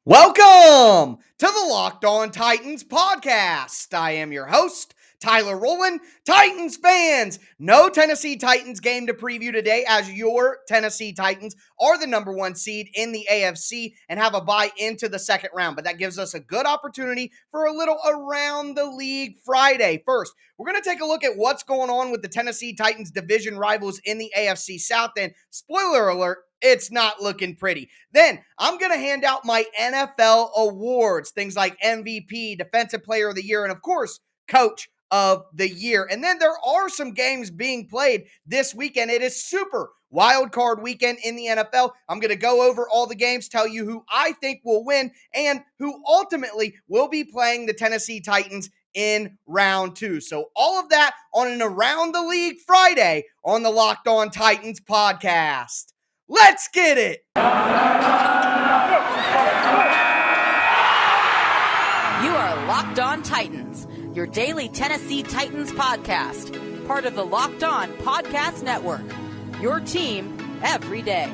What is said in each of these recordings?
Welcome to the Locked On Titans podcast. I am your host, Tyler Rowland. Titans fans, no Tennessee Titans game to preview today as your Tennessee Titans are the number one seed in the AFC and have a bye into the second round. But that gives us a good opportunity for a little Around the League Friday. First, we're going to take a look at what's going on with the Tennessee Titans division rivals in the AFC South. And spoiler alert, it's not looking pretty. Then I'm going to hand out my NFL awards, things like MVP, Defensive Player of the Year, and of course, Coach of the Year. And then there are some games being played this weekend. It is super wild card weekend in the NFL. I'm going to go over all the games, tell you who I think will win and who ultimately will be playing the Tennessee Titans in round two. So all of that on an Around the League Friday on the Locked On Titans podcast. Let's get it. You are Locked On Titans, your daily Tennessee Titans podcast, part of the Locked On Podcast Network, your team every day.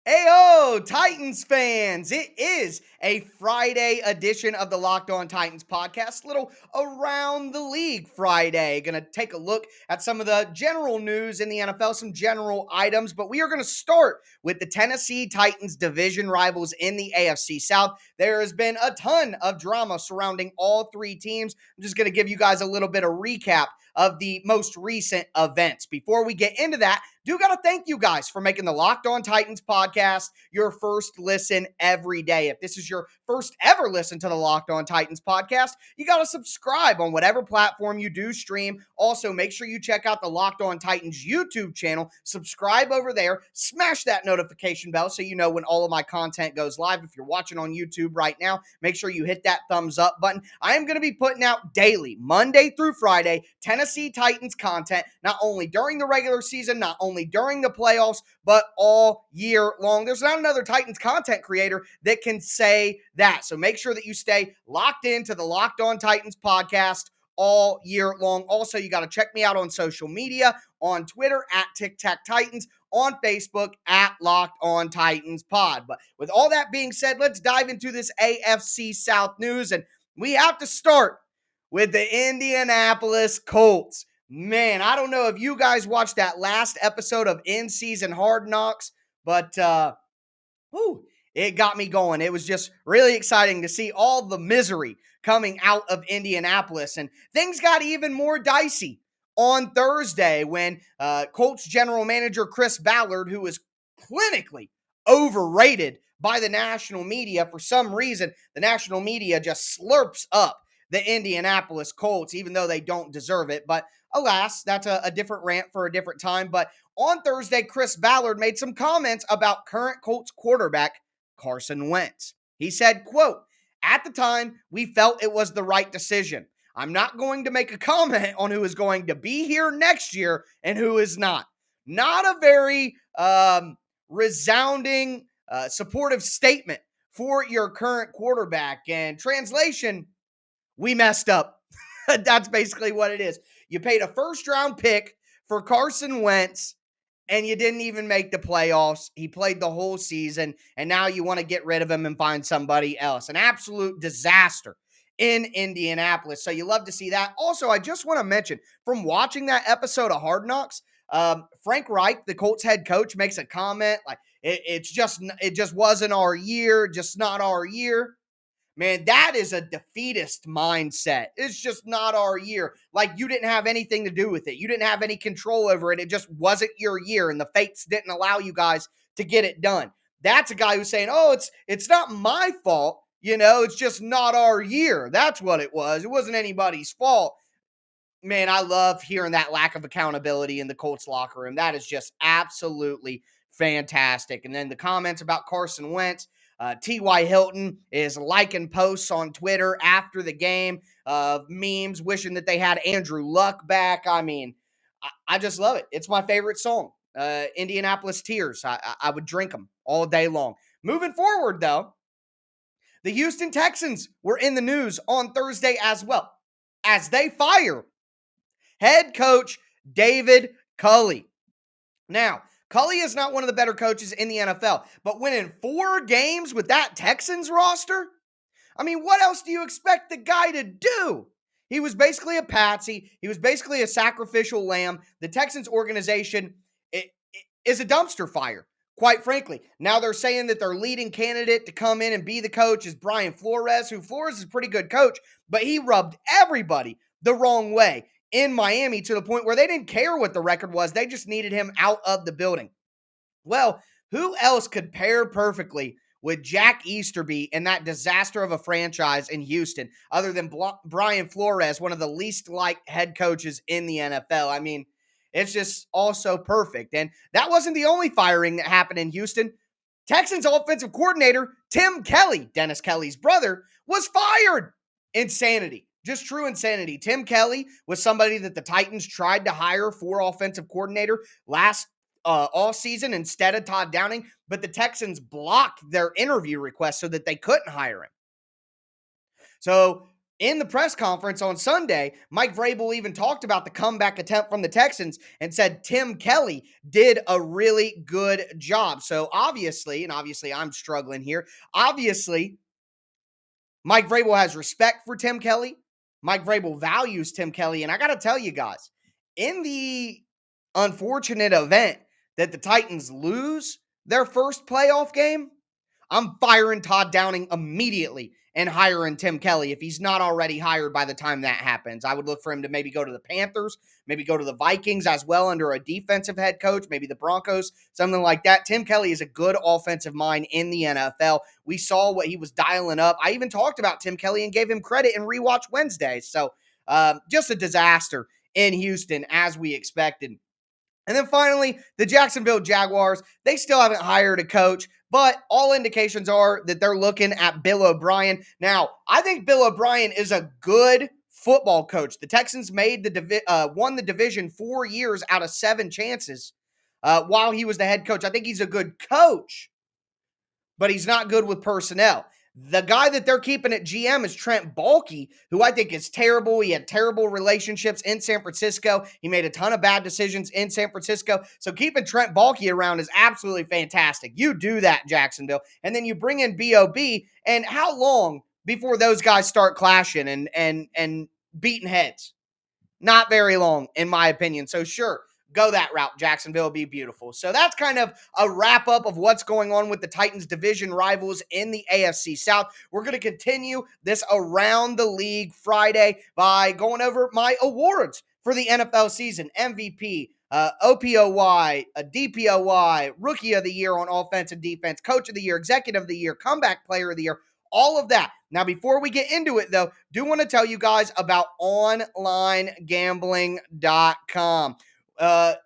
Heyo, Titans fans. It is a Friday edition of the Locked On Titans podcast, little Around the League Friday. Going to take a look at some of the general news in the NFL, some general items, but we are going to start with the Tennessee Titans division rivals in the AFC South. There has been a ton of drama surrounding all three teams. I'm just going to give you guys a little bit of recap of the most recent events. Before we get into that, do got to thank you guys for making the Locked On Titans podcast your first listen every day. If this is your first ever listen to the Locked On Titans podcast, you got to subscribe on whatever platform you do stream. Also, make sure you check out the Locked On Titans YouTube channel. Subscribe over there. Smash that notification bell so you know when all of my content goes live. If you're watching on YouTube right now, make sure you hit that thumbs up button. I am going to be putting out daily, Monday through Friday, Tennessee Titans content, not only during the regular season, not only during the playoffs, but all year long. There's not another Titans content creator that can say that. So make sure that you stay locked into the Locked On Titans podcast all year long. Also, you got to check me out on social media, on Twitter at TicTacTitans, on Facebook at Locked On Titans Pod. But with all that being said, let's dive into this AFC South news. And we have to start with the Indianapolis Colts. Man, I don't know if you guys watched that last episode of In-Season Hard Knocks, but it got me going. It was just really exciting to see all the misery coming out of Indianapolis, and things got even more dicey on Thursday when Colts general manager Chris Ballard, who was clinically overrated by the national media for some reason, the national media just slurps up the Indianapolis Colts, even though they don't deserve it. But alas, that's a different rant for a different time. But on Thursday, Chris Ballard made some comments about current Colts quarterback Carson Wentz. He said, quote, "At the time, we felt it was the right decision. I'm not going to make a comment on who is going to be here next year and who is not." Not a very resounding, supportive statement for your current quarterback. And translation, we messed up. That's basically what it is. You paid a first-round pick for Carson Wentz, and you didn't even make the playoffs. He played the whole season, and now you want to get rid of him and find somebody else. An absolute disaster in Indianapolis. So you love to see that. Also, I just want to mention, from watching that episode of Hard Knocks, Frank Reich, the Colts head coach, makes a comment like, it just wasn't our year, just not our year. Man, that is a defeatist mindset. It's just not our year. Like, you didn't have anything to do with it. You didn't have any control over it. It just wasn't your year, and the fates didn't allow you guys to get it done. That's a guy who's saying, oh, it's not my fault. It's just not our year. That's what it was. It wasn't anybody's fault. Man, I love hearing that lack of accountability in the Colts locker room. That is just absolutely fantastic. And then the comments about Carson Wentz. T.Y. Hilton is liking posts on Twitter after the game of memes wishing that they had Andrew Luck back. I mean, I just love it. It's my favorite song, Indianapolis Tears. I would drink them all day long. Moving forward, though, the Houston Texans were in the news on Thursday as well, as they fire head coach David Culley. Now, Culley is not one of the better coaches in the NFL, but winning 4 games with that Texans roster, I mean, what else do you expect the guy to do? He was basically a patsy. He was basically a sacrificial lamb. The Texans organization is a dumpster fire, quite frankly. Now they're saying that their leading candidate to come in and be the coach is Brian Flores, who Flores is a pretty good coach, but he rubbed everybody the wrong way in Miami to the point where they didn't care what the record was. They just needed him out of the building. Well, who else could pair perfectly with Jack Easterby in that disaster of a franchise in Houston other than Brian Flores, one of the least liked head coaches in the NFL? I mean, it's just all so perfect. And that wasn't the only firing that happened in Houston. Texans offensive coordinator Tim Kelly, Dennis Kelly's brother, was fired. Insanity. Just true insanity. Tim Kelly was somebody that the Titans tried to hire for offensive coordinator last all season instead of Todd Downing, but the Texans blocked their interview request so that they couldn't hire him. So in the press conference on Sunday, Mike Vrabel even talked about the comeback attempt from the Texans and said Tim Kelly did a really good job. So obviously I'm struggling here. Obviously, Mike Vrabel has respect for Tim Kelly. Mike Vrabel values Tim Kelly. And I got to tell you guys, in the unfortunate event that the Titans lose their first playoff game, I'm firing Todd Downing immediately and hiring Tim Kelly if he's not already hired by the time that happens. I would look for him to maybe go to the Panthers, maybe go to the Vikings as well under a defensive head coach, maybe the Broncos, something like that. Tim Kelly is a good offensive mind in the NFL. We saw what he was dialing up. I even talked about Tim Kelly and gave him credit in Rewatch Wednesday. So just a disaster in Houston as we expected. And then finally, the Jacksonville Jaguars, they still haven't hired a coach, but all indications are that they're looking at Bill O'Brien. Now, I think Bill O'Brien is a good football coach. The Texans won the division 4 years out of 7 chances while he was the head coach. I think he's a good coach, but he's not good with personnel. The guy that they're keeping at GM is Trent Baalke, who I think is terrible. He had terrible relationships in San Francisco. He made a ton of bad decisions in San Francisco. So keeping Trent Baalke around is absolutely fantastic. You do that, Jacksonville. And then you bring in B.O.B. And how long before those guys start clashing and beating heads? Not very long, in my opinion. So sure, go that route. Jacksonville will be beautiful. So that's kind of a wrap up of what's going on with the Titans division rivals in the AFC South. We're going to continue this Around the League Friday by going over my awards for the NFL season. MVP, OPOY, DPOY, Rookie of the Year on offense and defense, Coach of the Year, Executive of the Year, Comeback Player of the Year, all of that. Now, before we get into it, though, do want to tell you guys about OnlineGambling.com.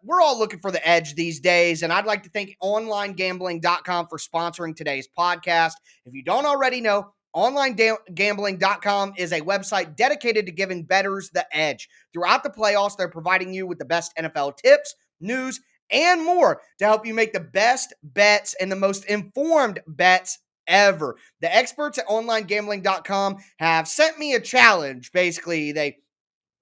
We're all looking for the edge these days, and I'd like to thank OnlineGambling.com for sponsoring today's podcast. If you don't already know, OnlineGambling.com is a website dedicated to giving bettors the edge. Throughout the playoffs, they're providing you with the best NFL tips, news, and more to help you make the best bets and the most informed bets ever. The experts at OnlineGambling.com have sent me a challenge. Basically, they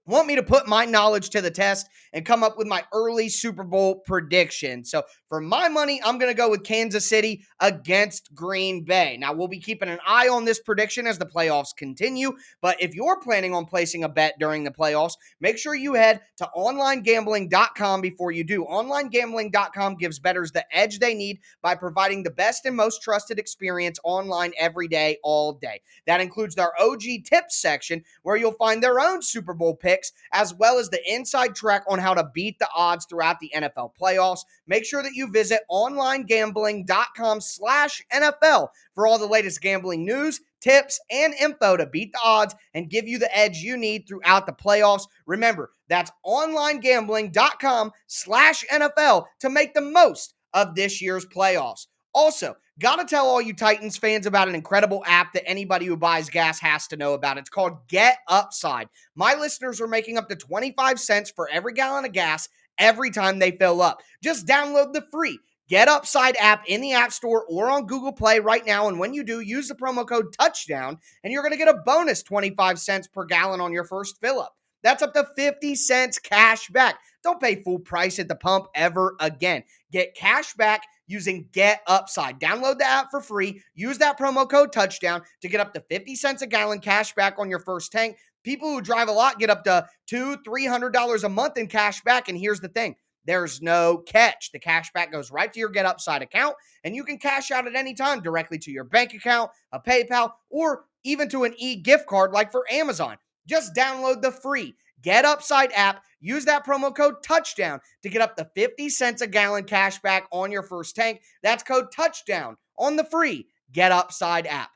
want me to put my knowledge to the test and come up with my early Super Bowl prediction. So for my money, I'm going to go with Kansas City against Green Bay. Now, we'll be keeping an eye on this prediction as the playoffs continue, but if you're planning on placing a bet during the playoffs, make sure you head to OnlineGambling.com before you do. OnlineGambling.com gives bettors the edge they need by providing the best and most trusted experience online every day, all day. That includes their OG tips section, where you'll find their own Super Bowl picks, as well as the inside track on how to beat the odds throughout the NFL playoffs. Make sure that you visit onlinegambling.com/NFL for all the latest gambling news, tips, and info to beat the odds and give you the edge you need throughout the playoffs. Remember, that's onlinegambling.com/NFL to make the most of this year's playoffs. Also, gotta tell all you Titans fans about an incredible app that anybody who buys gas has to know about. It's called Get Upside. My listeners are making up to 25 cents for every gallon of gas every time they fill up. Just download the free Get Upside app in the App Store or on Google Play right now. And when you do, use the promo code TOUCHDOWN and you're going to get a bonus 25 cents per gallon on your first fill up. That's up to 50 cents cash back. Don't pay full price at the pump ever again. Get cash back using Get Upside. Download the app for free. Use that promo code touchdown to get up to 50 cents a gallon cash back on your first tank. People who drive a lot get up to $200-300 a month in cash back. And here's the thing. There's no catch. The cash back goes right to your Get Upside account, and you can cash out at any time directly to your bank account, a PayPal, or even to an e-gift card like for Amazon. Just download the free Get Upside app. Use that promo code touchdown to get up to 50 cents a gallon cash back on your first tank. That's code touchdown on the free Get Upside app.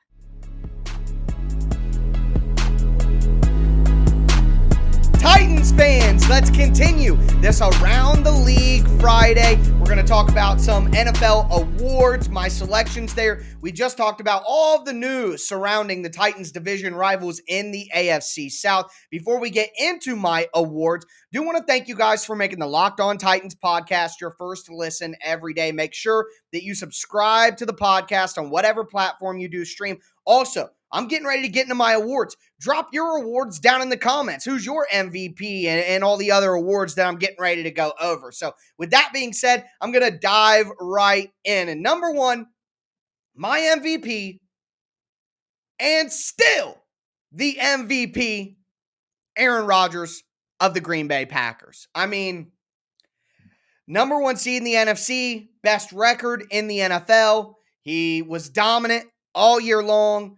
Titans fans, let's continue this Around the League Friday. We're going to talk about some NFL awards, my selections there. We just talked about all of the news surrounding the Titans division rivals in the AFC South. Before we get into my awards, do want to thank you guys for making the Locked On Titans podcast your first listen every day. Make sure that you subscribe to the podcast on whatever platform you do stream. Also, I'm getting ready to get into my awards. Drop your awards down in the comments. Who's your MVP and all the other awards that I'm getting ready to go over? So with that being said, I'm going to dive right in. And number one, my MVP, and still the MVP, Aaron Rodgers of the Green Bay Packers. I mean, number one seed in the NFC, best record in the NFL. He was dominant all year long.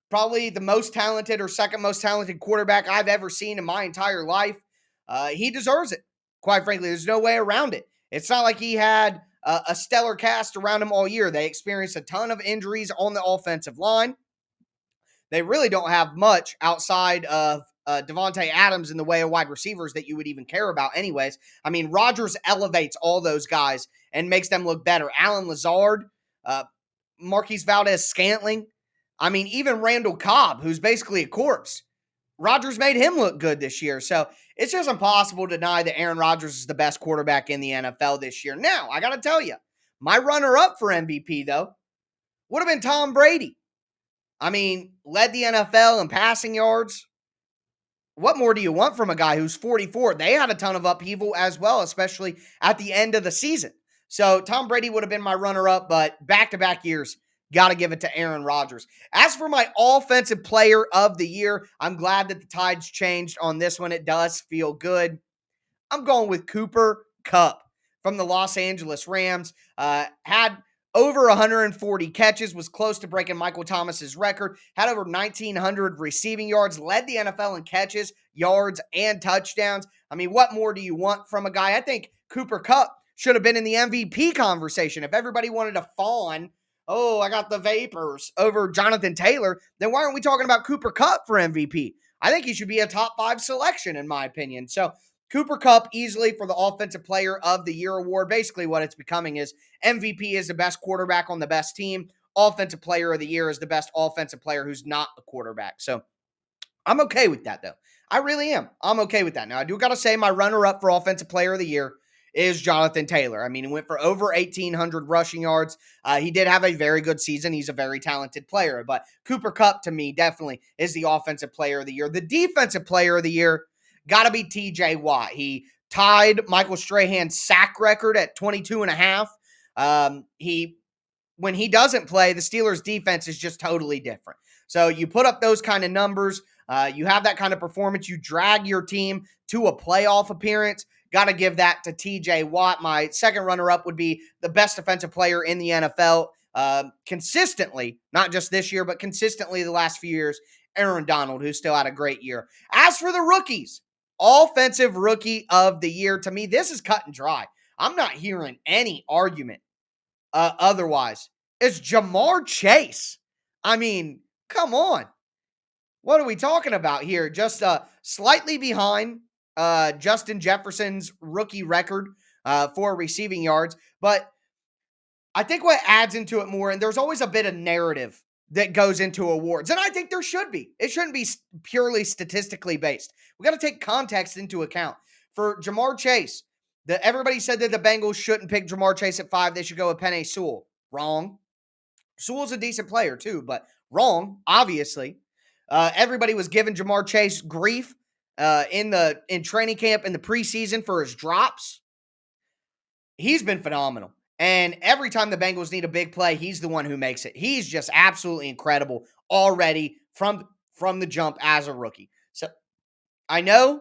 Probably the most talented or second most talented quarterback I've ever seen in my entire life. He deserves it. Quite frankly, there's no way around it. It's not like he had a stellar cast around him all year. They experienced a ton of injuries on the offensive line. They really don't have much outside of Devontae Adams in the way of wide receivers that you would even care about anyways. I mean, Rodgers elevates all those guys and makes them look better. Allen Lazard, Marquise Valdez-Scantling. I mean, even Randall Cobb, who's basically a corpse. Rodgers made him look good this year. So it's just impossible to deny that Aaron Rodgers is the best quarterback in the NFL this year. Now, I got to tell you, my runner-up for MVP, though, would have been Tom Brady. I mean, led the NFL in passing yards. What more do you want from a guy who's 44? They had a ton of upheaval as well, especially at the end of the season. So Tom Brady would have been my runner-up, but back-to-back years, got to give it to Aaron Rodgers. As for my offensive player of the year, I'm glad that the tides changed on this one. It does feel good. I'm going with Cooper Kupp from the Los Angeles Rams. Had over 140 catches, was close to breaking Michael Thomas's record, had over 1,900 receiving yards, led the NFL in catches, yards, and touchdowns. I mean, what more do you want from a guy? I think Cooper Kupp should have been in the MVP conversation. If everybody wanted to fawn, oh, I got the vapors over Jonathan Taylor, then why aren't we talking about Cooper Kupp for MVP? I think he should be a top 5 selection, in my opinion. So Cooper Kupp easily for the Offensive Player of the Year award. Basically what it's becoming is MVP is the best quarterback on the best team. Offensive Player of the Year is the best offensive player who's not a quarterback. So I'm okay with that, though. I really am. I'm okay with that. Now, I do got to say my runner-up for Offensive Player of the Year is Jonathan Taylor. I mean, he went for over 1,800 rushing yards. He did have a very good season. He's a very talented player. But Cooper Kupp, to me, definitely is the Offensive Player of the Year. The Defensive Player of the Year got to be TJ Watt. He tied Michael Strahan's sack record at 22 and a half. When he doesn't play, the Steelers' defense is just totally different. So you put up those kind of numbers. You have that kind of performance. You drag your team to a playoff appearance. Got to give that to TJ Watt. My second runner-up would be the best defensive player in the NFL consistently, not just this year, but consistently the last few years, Aaron Donald, who still had a great year. As for the rookies, Offensive Rookie of the Year, to me, this is cut and dry. I'm not hearing any argument otherwise. It's Jamar Chase. I mean, come on. What are we talking about here? Just slightly behind Justin Jefferson's rookie record for receiving yards. But I think what adds into it more, and there's always a bit of narrative that goes into awards. And I think there should be. It shouldn't be purely statistically based. We got to take context into account. For Jamar Chase, everybody said that the Bengals shouldn't pick Jamar Chase at 5. They should go with Penei Sewell. Wrong. Sewell's a decent player too, but wrong, obviously. Everybody was giving Jamar Chase grief in training camp in the preseason for his drops. He's been phenomenal. And every time the Bengals need a big play, he's the one who makes it. He's just absolutely incredible already from the jump as a rookie. So I know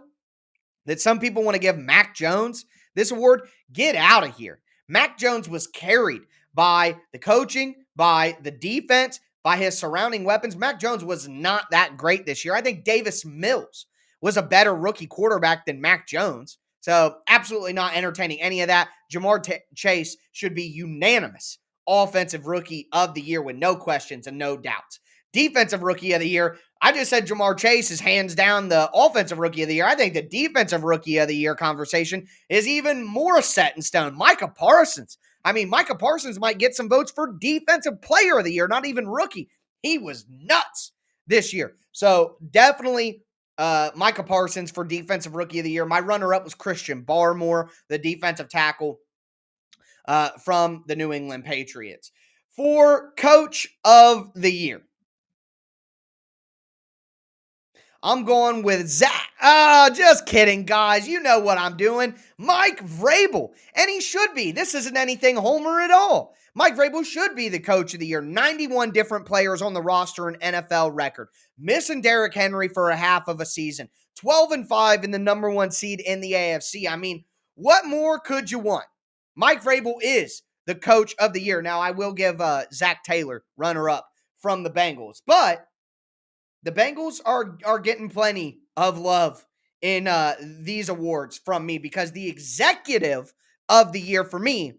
that some people want to give Mac Jones this award. Get out of here. Mac Jones was carried by the coaching, by the defense, by his surrounding weapons. Mac Jones was not that great this year. I think Davis Mills was a better rookie quarterback than Mac Jones. So absolutely not entertaining any of that. Jamar Chase should be unanimous offensive rookie of the year with no questions and no doubts. Defensive rookie of the year, I just said Jamar Chase is hands down the offensive rookie of the year. I think the defensive rookie of the year conversation is even more set in stone. Micah Parsons. I mean, Micah Parsons might get some votes for defensive player of the year, not even rookie. He was nuts this year. So definitely Micah Parsons for defensive rookie of the year. My runner-up was Christian Barmore, the defensive tackle from the New England Patriots. For coach of the year, I'm going with Zach. Just kidding, guys. You know what I'm doing. Mike Vrabel. And he should be. This isn't anything Homer at all. Mike Vrabel should be the coach of the year. 91 different players on the roster, an NFL record. Missing Derrick Henry for a half of a season. 12-5 in the number one seed in the AFC. I mean, what more could you want? Mike Vrabel is the coach of the year. Now, I will give Zach Taylor runner-up from the Bengals. But the Bengals are getting plenty of love in these awards from me because the executive of the year for me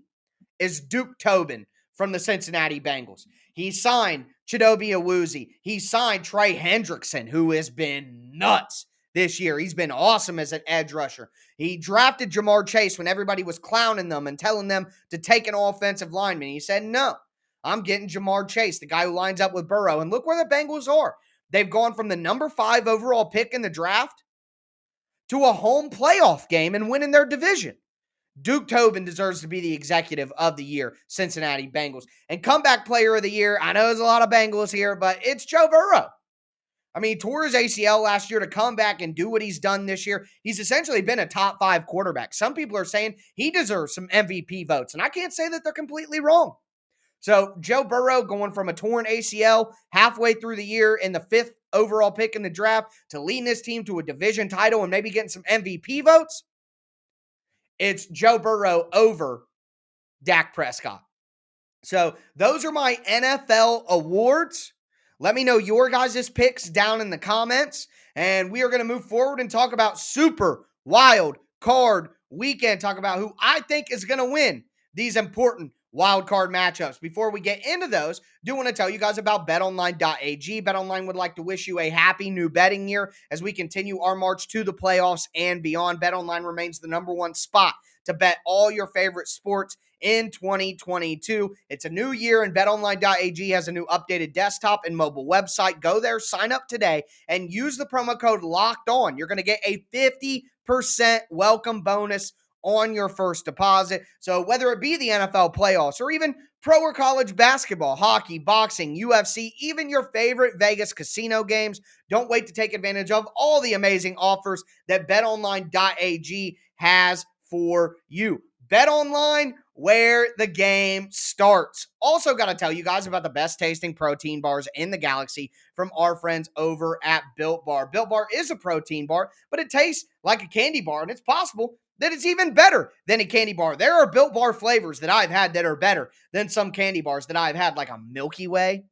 is Duke Tobin from the Cincinnati Bengals. He signed Chidobe Awuzie. He signed Trey Hendrickson, who has been nuts this year. He's been awesome as an edge rusher. He drafted Jamar Chase when everybody was clowning them and telling them to take an offensive lineman. He said, no, I'm getting Jamar Chase, the guy who lines up with Burrow. And look where the Bengals are. They've gone from the number 5 overall pick in the draft to a home playoff game and winning their division. Duke Tobin deserves to be the executive of the year, Cincinnati Bengals. And comeback player of the year, I know there's a lot of Bengals here, but it's Joe Burrow. I mean, he tore his ACL last year to come back and do what he's done this year. He's essentially been a top 5 quarterback. Some people are saying he deserves some MVP votes, and I can't say that they're completely wrong. So Joe Burrow going from a torn ACL halfway through the year in the 5th overall pick in the draft to leading his team to a division title and maybe getting some MVP votes. It's Joe Burrow over Dak Prescott. So those are my NFL awards. Let me know your guys' picks down in the comments. And we are going to move forward and talk about Super Wild Card Weekend. Talk about who I think is going to win these important wild card matchups. Before we get into those, do want to tell you guys about betonline.ag. BetOnline would like to wish you a happy new betting year as we continue our march to the playoffs and beyond. BetOnline remains the number one spot to bet all your favorite sports in 2022. It's a new year, and betonline.ag has a new updated desktop and mobile website. Go there, sign up today, and use the promo code LOCKEDON. You're going to get a 50% welcome bonus on your first deposit. So whether it be the NFL playoffs or even pro or college basketball, hockey, boxing, UFC, even your favorite Vegas casino games, don't wait to take advantage of all the amazing offers that betonline.ag has for you. BetOnline, where the game starts. Also got to tell you guys about the best tasting protein bars in the galaxy from our friends over at Built Bar. Built Bar is a protein bar, but it tastes like a candy bar, and it's possible that it's even better than a candy bar. There are Built Bar flavors that I've had that are better than some candy bars that I've had, like a Milky Way.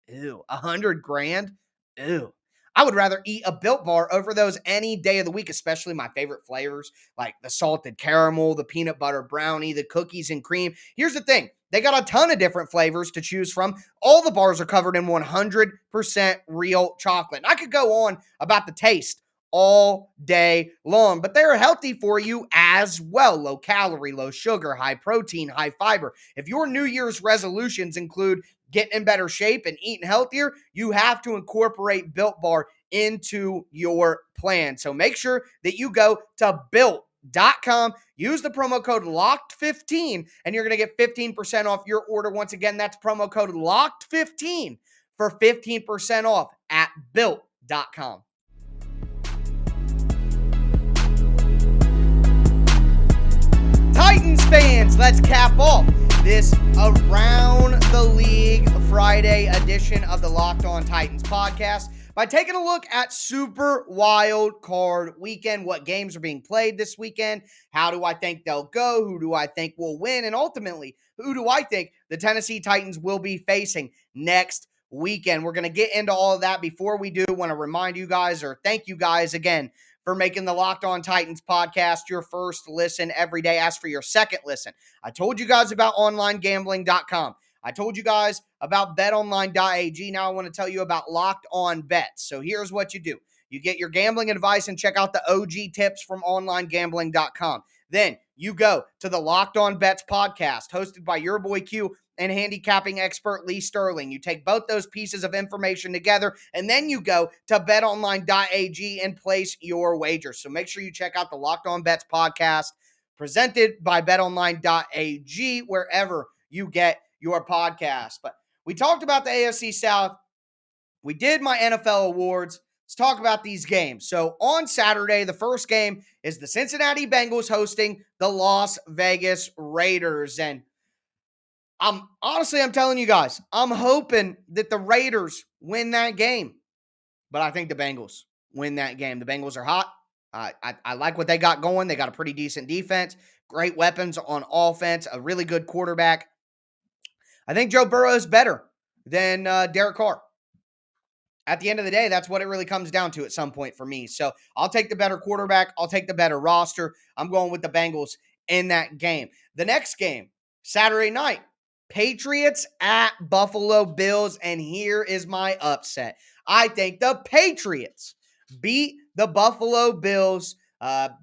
Ew, $100,000. Ew. I would rather eat a Built Bar over those any day of the week, especially my favorite flavors like the salted caramel, the peanut butter brownie, the cookies and cream. Here's the thing. They got a ton of different flavors to choose from. All the bars are covered in 100% real chocolate. And I could go on about the taste all day long, but they're healthy for you as well. Low calorie, low sugar, high protein, high fiber. If your New Year's resolutions include getting in better shape and eating healthier, you have to incorporate Built Bar into your plan. So make sure that you go to built.com, use the promo code LOCKED15, and you're going to get 15% off your order. Once again, that's promo code LOCKED15 for 15% off at built.com. fans, let's cap off this Around the League Friday edition of the Locked On Titans podcast by taking a look at Super Wild Card Weekend, what games are being played this weekend, how do I think they'll go, who do I think will win, and ultimately, who do I think the Tennessee Titans will be facing next weekend. We're going to get into all of that. Before we do, I want to remind you guys, or thank you guys again, for making the Locked On Titans podcast your first listen every day. As for your second listen, I told you guys about onlinegambling.com. I told you guys about betonline.ag. Now I want to tell you about Locked On Bets. So here's what you do. You get your gambling advice and check out the OG tips from onlinegambling.com. Then you go to the Locked On Bets podcast hosted by your boy Q and handicapping expert Lee Sterling. You take both those pieces of information together, and then you go to betonline.ag and place your wager. So make sure you check out the Locked On Bets podcast presented by betonline.ag wherever you get your podcast. But we talked about the AFC South. We did my NFL awards. Let's talk about these games. So on Saturday, the first game is the Cincinnati Bengals hosting the Las Vegas Raiders. And I'm telling you guys, I'm hoping that the Raiders win that game. But I think the Bengals win that game. The Bengals are hot. I like what they got going. They got a pretty decent defense, great weapons on offense, a really good quarterback. I think Joe Burrow is better than Derek Carr. At the end of the day, that's what it really comes down to at some point for me. So I'll take the better quarterback. I'll take the better roster. I'm going with the Bengals in that game. The next game, Saturday night, Patriots at Buffalo Bills. And here is my upset. I think the Patriots beat the Buffalo Bills.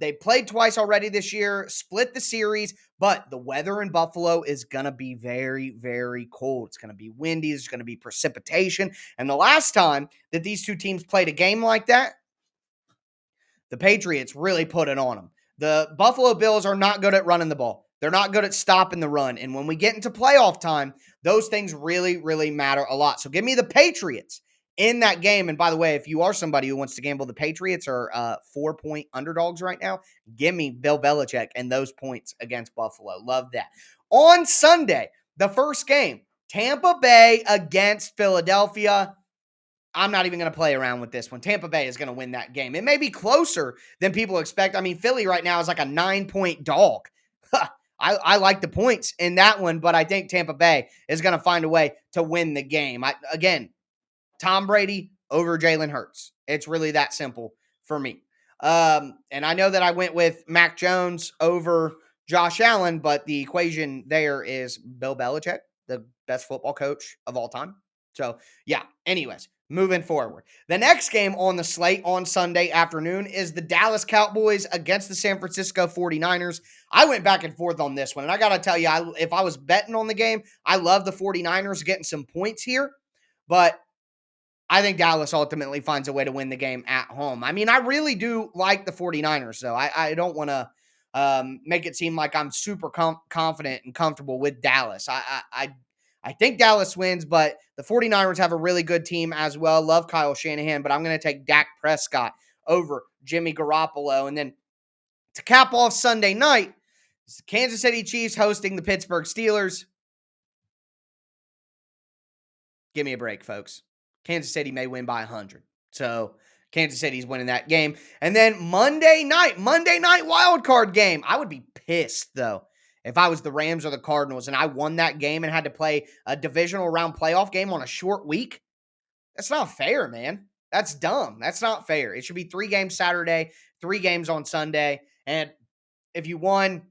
They played twice already this year, split the series, but the weather in Buffalo is going to be very, very cold. It's going to be windy. There's going to be precipitation. And the last time that these two teams played a game like that, the Patriots really put it on them. The Buffalo Bills are not good at running the ball. They're not good at stopping the run. And when we get into playoff time, those things really, really matter a lot. So give me the Patriots in that game. And by the way, if you are somebody who wants to gamble, the Patriots are 4-point underdogs right now. Give me Bill Belichick and those points against Buffalo. Love that. On Sunday, the first game, Tampa Bay against Philadelphia. I'm not even going to play around with this one. Tampa Bay is going to win that game. It may be closer than people expect. I mean, Philly right now is like a 9-point dog. I like the points in that one, but I think Tampa Bay is going to find a way to win the game. Again, Tom Brady over Jalen Hurts. It's really that simple for me. And I know that I went with Mac Jones over Josh Allen, but the equation there is Bill Belichick, the best football coach of all time. So, yeah, anyways, moving forward. The next game on the slate on Sunday afternoon is the Dallas Cowboys against the San Francisco 49ers. I went back and forth on this one, and I got to tell you, if I was betting on the game, I love the 49ers getting some points here, but I think Dallas ultimately finds a way to win the game at home. I mean, I really do like the 49ers, though. I don't want to make it seem like I'm super confident and comfortable with Dallas. I think Dallas wins, but the 49ers have a really good team as well. Love Kyle Shanahan, but I'm going to take Dak Prescott over Jimmy Garoppolo. And then to cap off Sunday night, it's the Kansas City Chiefs hosting the Pittsburgh Steelers. Give me a break, folks. Kansas City may win by 100. So Kansas City's winning that game. And then Monday night wild card game. I would be pissed, though, if I was the Rams or the Cardinals and I won that game and had to play a divisional round playoff game on a short week. That's not fair, man. That's dumb. That's not fair. It should be 3 games Saturday, 3 games on Sunday. And if you won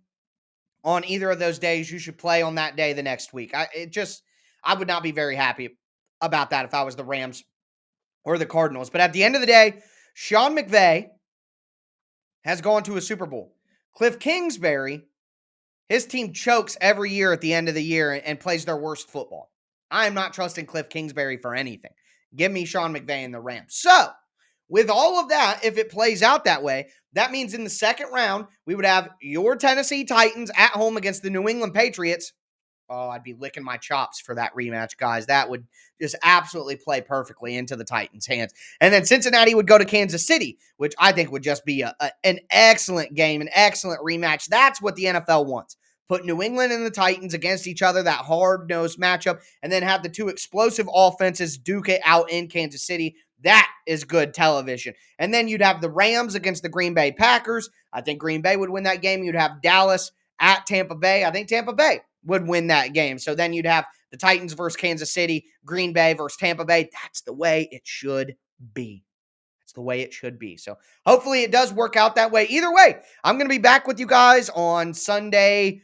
on either of those days, you should play on that day the next week. I would not be very happy about that if I was the Rams or the Cardinals. But at the end of the day, Sean McVay has gone to a Super Bowl. Cliff Kingsbury, his team chokes every year at the end of the year and plays their worst football. I am not trusting Cliff Kingsbury for anything. Give me Sean McVay and the Rams. So, with all of that, if it plays out that way, that means in the second round, we would have your Tennessee Titans at home against the New England Patriots. Oh, I'd be licking my chops for that rematch, guys. That would just absolutely play perfectly into the Titans' hands. And then Cincinnati would go to Kansas City, which I think would just be an excellent game, an excellent rematch. That's what the NFL wants. put New England and the Titans against each other, that hard-nosed matchup, and then have the two explosive offenses duke it out in Kansas City. That is good television. And then you'd have the Rams against the Green Bay Packers. I think Green Bay would win that game. You'd have Dallas at Tampa Bay. I think Tampa Bay would win that game. So then you'd have the Titans versus Kansas City, Green Bay versus Tampa Bay. That's the way it should be. That's the way it should be. So hopefully it does work out that way. Either way, I'm going to be back with you guys on Sunday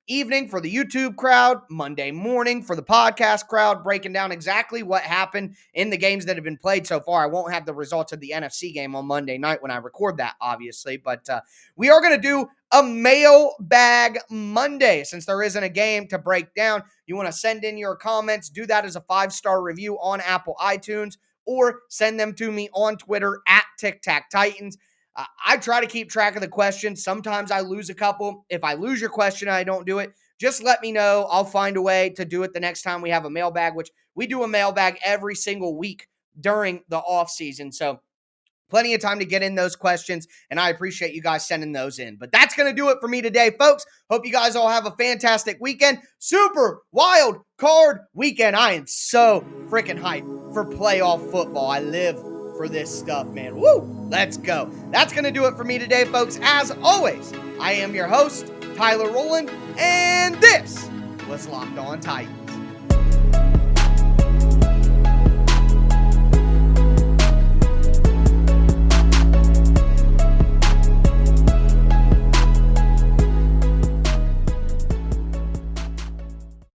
evening for the YouTube crowd, Monday morning for the podcast crowd, breaking down exactly what happened in the games that have been played so far. I won't have the results of the NFC game on Monday night when I record that, obviously, but we are going to do a mailbag Monday since there isn't a game to break down. You want to send in your comments, do that as a 5-star review on Apple iTunes, or send them to me on Twitter at TicTacTitans. I try to keep track of the questions. Sometimes I lose a couple. If I lose your question and I don't do it, just let me know. I'll find a way to do it the next time we have a mailbag, which we do a mailbag every single week during the off season. So plenty of time to get in those questions, and I appreciate you guys sending those in. But that's going to do it for me today, folks. Hope you guys all have a fantastic weekend. Super wild card weekend. I am so freaking hyped for playoff football. I live for this stuff, man. Woo! Let's go. That's going to do it for me today, folks. As always, I am your host, Tyler Rowland, and this was Locked On Titans.